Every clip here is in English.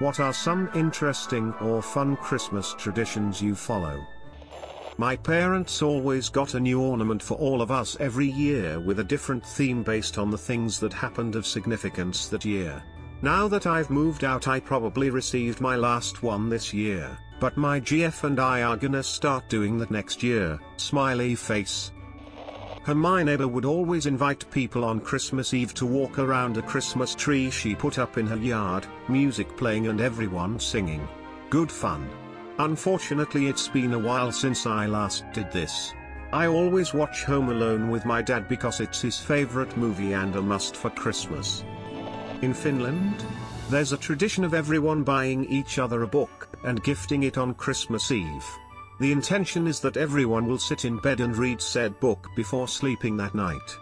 What are some interesting or fun Christmas traditions you follow? My parents always got a new ornament for all of us every year with a different theme based on the things that happened of significance that year. Now that I've moved out, I probably received my last one this year, but my GF and I are gonna start doing that next year, smiley face. My neighbor would always invite people on Christmas Eve to walk around a Christmas tree she put up in her yard, music playing and everyone singing. Good fun. Unfortunately, it's been a while since I last did this. I always watch Home Alone with my dad because it's his favorite movie and a must for Christmas. In Finland, there's a tradition of everyone buying each other a book and gifting it on Christmas Eve. The intention is that everyone will sit in bed and read said book before sleeping that night.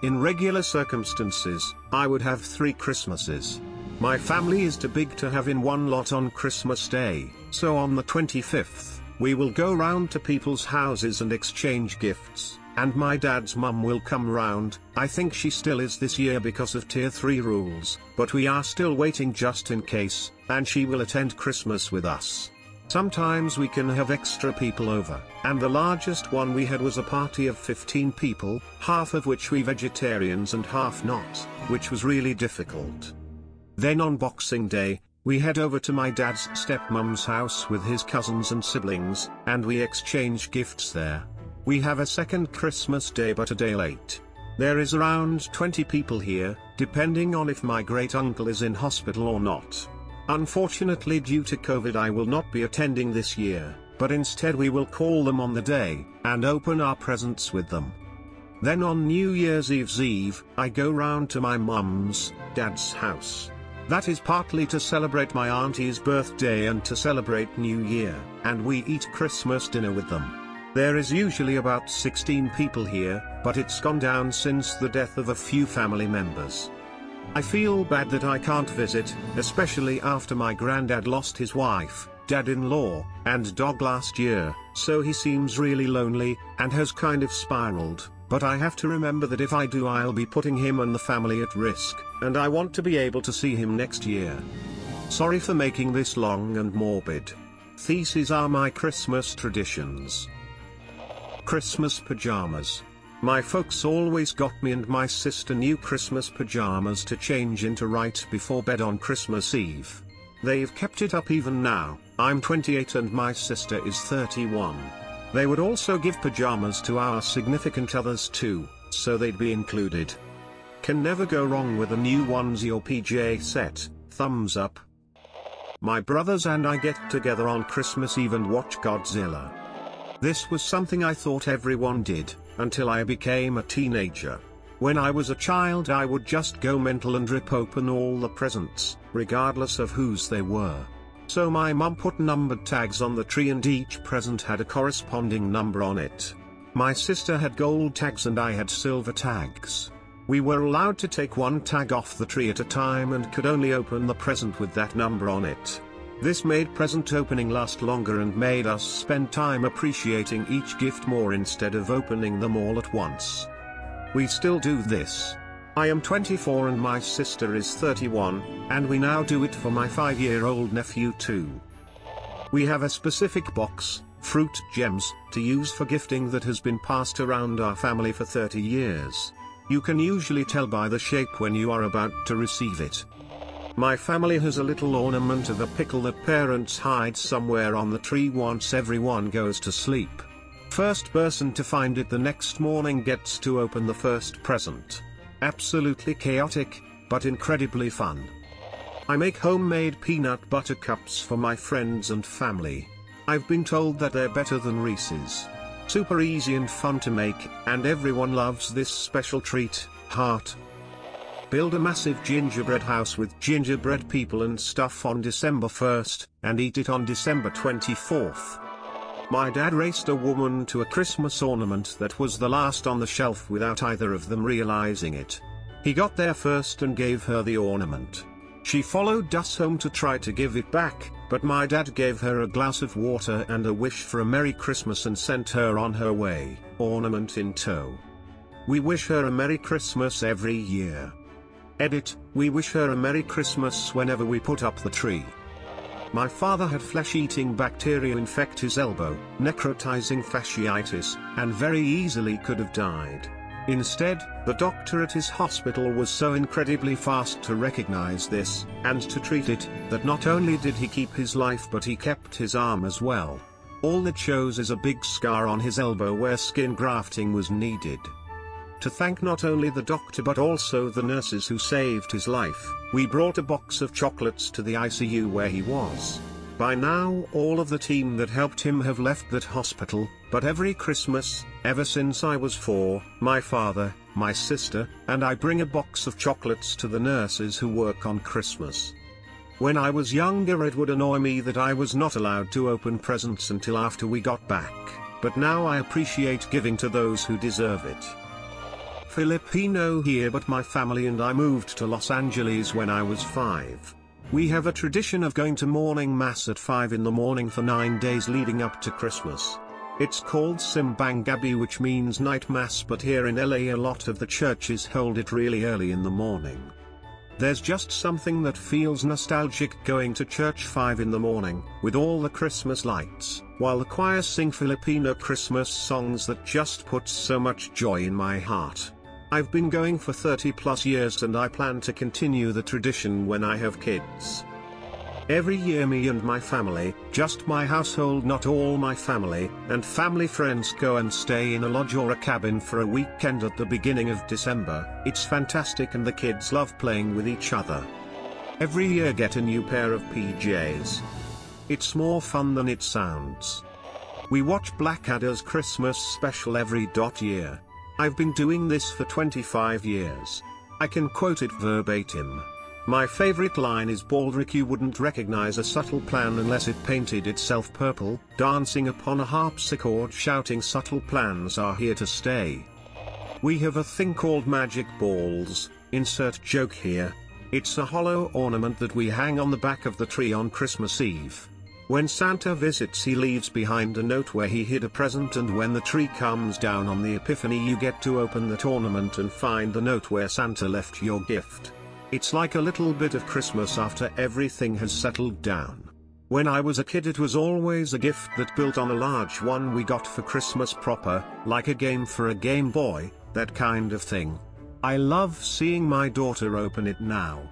In regular circumstances, I would have 3 Christmases. My family is too big to have in one lot on Christmas Day, so on the 25th, we will go round to people's houses and exchange gifts, and my dad's mum will come round. I think she still is this year because of Tier 3 rules, but we are still waiting just in case, and she will attend Christmas with us. Sometimes we can have extra people over, and the largest one we had was a party of 15 people, half of which we vegetarians and half not, which was really difficult. Then on Boxing Day, we head over to my dad's stepmom's house with his cousins and siblings, and we exchange gifts there. We have a second Christmas Day but a day late. There is around 20 people here, depending on if my great uncle is in hospital or not. Unfortunately, due to COVID, I will not be attending this year, but instead we will call them on the day, and open our presents with them. Then on New Year's Eve, I go round to my mum's, dad's house. That is partly to celebrate my auntie's birthday and to celebrate New Year, and we eat Christmas dinner with them. There is usually about 16 people here, but it's gone down since the death of a few family members. I feel bad that I can't visit, especially after my granddad lost his wife, dad-in-law, and dog last year, so he seems really lonely, and has kind of spiraled, but I have to remember that if I do, I'll be putting him and the family at risk, and I want to be able to see him next year. Sorry for making this long and morbid. These are my Christmas traditions. Christmas pajamas. My folks always got me and my sister new Christmas pajamas to change into right before bed on Christmas Eve. They've kept it up even now. I'm 28 and my sister is 31. They would also give pajamas to our significant others too, so they'd be included. Can never go wrong with a new onesie or PJ set, thumbs up. My brothers and I get together on Christmas Eve and watch Godzilla. This was something I thought everyone did, until I became a teenager. When I was a child, I would just go mental and rip open all the presents, regardless of whose they were. So my mum put numbered tags on the tree and each present had a corresponding number on it. My sister had gold tags and I had silver tags. We were allowed to take one tag off the tree at a time and could only open the present with that number on it. This made present opening last longer and made us spend time appreciating each gift more instead of opening them all at once. We still do this. I am 24 and my sister is 31, and we now do it for my 5-year-old nephew too. We have a specific box, fruit gems, to use for gifting that has been passed around our family for 30 years. You can usually tell by the shape when you are about to receive it. My family has a little ornament of a pickle that parents hide somewhere on the tree once everyone goes to sleep. First person to find it the next morning gets to open the first present. Absolutely chaotic, but incredibly fun. I make homemade peanut butter cups for my friends and family. I've been told that they're better than Reese's. Super easy and fun to make, and everyone loves this special treat, heart. Build a massive gingerbread house with gingerbread people and stuff on December 1st, and eat it on December 24th. My dad raced a woman to a Christmas ornament that was the last on the shelf without either of them realizing it. He got there first and gave her the ornament. She followed us home to try to give it back, but my dad gave her a glass of water and a wish for a Merry Christmas and sent her on her way, ornament in tow. We wish her a Merry Christmas every year. Edit, we wish her a Merry Christmas whenever we put up the tree. My father had flesh-eating bacteria infect his elbow, necrotizing fasciitis, and very easily could have died. Instead, the doctor at his hospital was so incredibly fast to recognize this, and to treat it, that not only did he keep his life but he kept his arm as well. All it shows is a big scar on his elbow where skin grafting was needed. To thank not only the doctor but also the nurses who saved his life, we brought a box of chocolates to the ICU where he was. By now all of the team that helped him have left that hospital, but every Christmas, ever since I was 4, my father, my sister, and I bring a box of chocolates to the nurses who work on Christmas. When I was younger it would annoy me that I was not allowed to open presents until after we got back, but now I appreciate giving to those who deserve it. Filipino here, but my family and I moved to Los Angeles when I was 5. We have a tradition of going to morning mass at 5 in the morning for 9 days leading up to Christmas. It's called Simbang Gabi, which means night mass, but here in LA a lot of the churches hold it really early in the morning. There's just something that feels nostalgic going to church 5 in the morning, with all the Christmas lights, while the choir sing Filipino Christmas songs that just puts so much joy in my heart. I've been going for 30 plus years and I plan to continue the tradition when I have kids. Every year me and my family, just my household, not all my family, and family friends go and stay in a lodge or a cabin for a weekend at the beginning of December. It's fantastic and the kids love playing with each other. Every year get a new pair of PJs. It's more fun than it sounds. We watch Blackadder's Christmas special every year. I've been doing this for 25 years. I can quote it verbatim. My favorite line is, Baldric, you wouldn't recognize a subtle plan unless it painted itself purple, dancing upon a harpsichord shouting subtle plans are here to stay. We have a thing called magic balls, insert joke here. It's a hollow ornament that we hang on the back of the tree on Christmas Eve. When Santa visits he leaves behind a note where he hid a present, and when the tree comes down on the Epiphany you get to open that ornament and find the note where Santa left your gift. It's like a little bit of Christmas after everything has settled down. When I was a kid it was always a gift that built on a large one we got for Christmas proper, like a game for a Game Boy, that kind of thing. I love seeing my daughter open it now.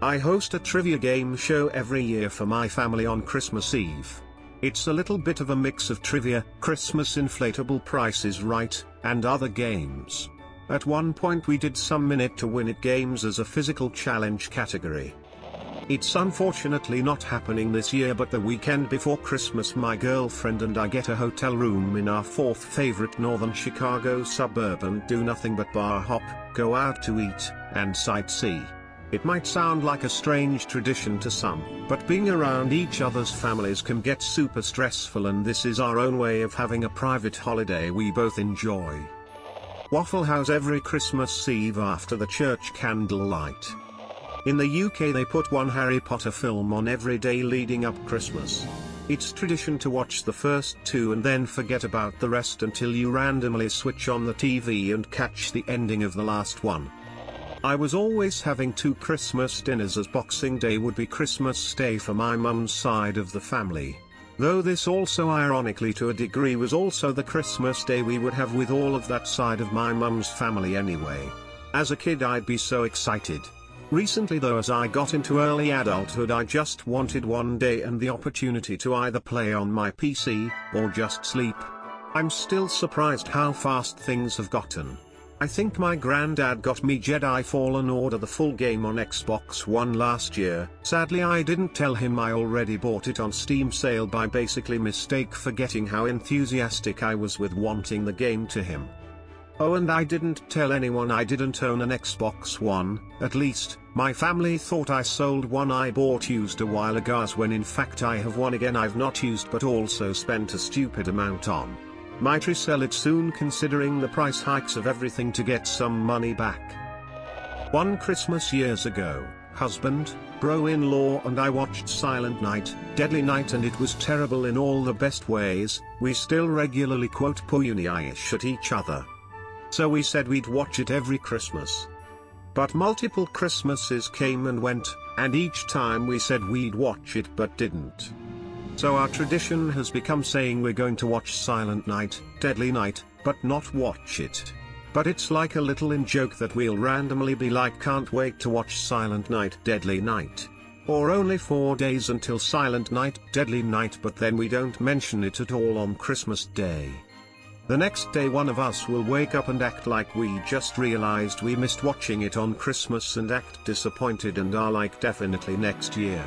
I host a trivia game show every year for my family on Christmas Eve. It's a little bit of a mix of trivia, Christmas inflatable Price is Right, and other games. At one point we did some Minute to Win It games as a physical challenge category. It's unfortunately not happening this year, but the weekend before Christmas my girlfriend and I get a hotel room in our 4th favorite northern Chicago suburb and do nothing but bar hop, go out to eat, and sightsee. It might sound like a strange tradition to some, but being around each other's families can get super stressful, and this is our own way of having a private holiday we both enjoy. Waffle House every Christmas Eve after the church candlelight. In the UK they put one Harry Potter film on every day leading up Christmas. It's tradition to watch the first 2 and then forget about the rest until you randomly switch on the TV and catch the ending of the last one. I was always having 2 Christmas dinners, as Boxing Day would be Christmas Day for my mum's side of the family. Though this also ironically to a degree was also the Christmas Day we would have with all of that side of my mum's family anyway. As a kid I'd be so excited. Recently though, as I got into early adulthood, I just wanted one day and the opportunity to either play on my PC, or just sleep. I'm still surprised how fast things have gotten. I think my granddad got me Jedi Fallen Order the full game on Xbox One last year. Sadly I didn't tell him I already bought it on Steam sale by basically mistake, forgetting how enthusiastic I was with wanting the game to him. Oh, and I didn't tell anyone I didn't own an Xbox One, at least, my family thought I sold one I bought used a while ago, when in fact I have one again I've not used but also spent a stupid amount on. Might resell it soon considering the price hikes of everything to get some money back. One Christmas years ago, husband, bro-in-law and I watched Silent Night, Deadly Night, and it was terrible in all the best ways. We still regularly quote Puyuni-ish at each other. So we said we'd watch it every Christmas. But multiple Christmases came and went, And each time we said we'd watch it but didn't. So our tradition has become saying we're going to watch Silent Night, Deadly Night, but not watch it. But it's like a little in joke that we'll randomly be like, can't wait to watch Silent Night, Deadly Night. Or only 4 days until Silent Night, Deadly Night, but then we don't mention it at all on Christmas Day. The next day one of us will wake up and act like we just realized we missed watching it on Christmas and act disappointed and are like, definitely next year.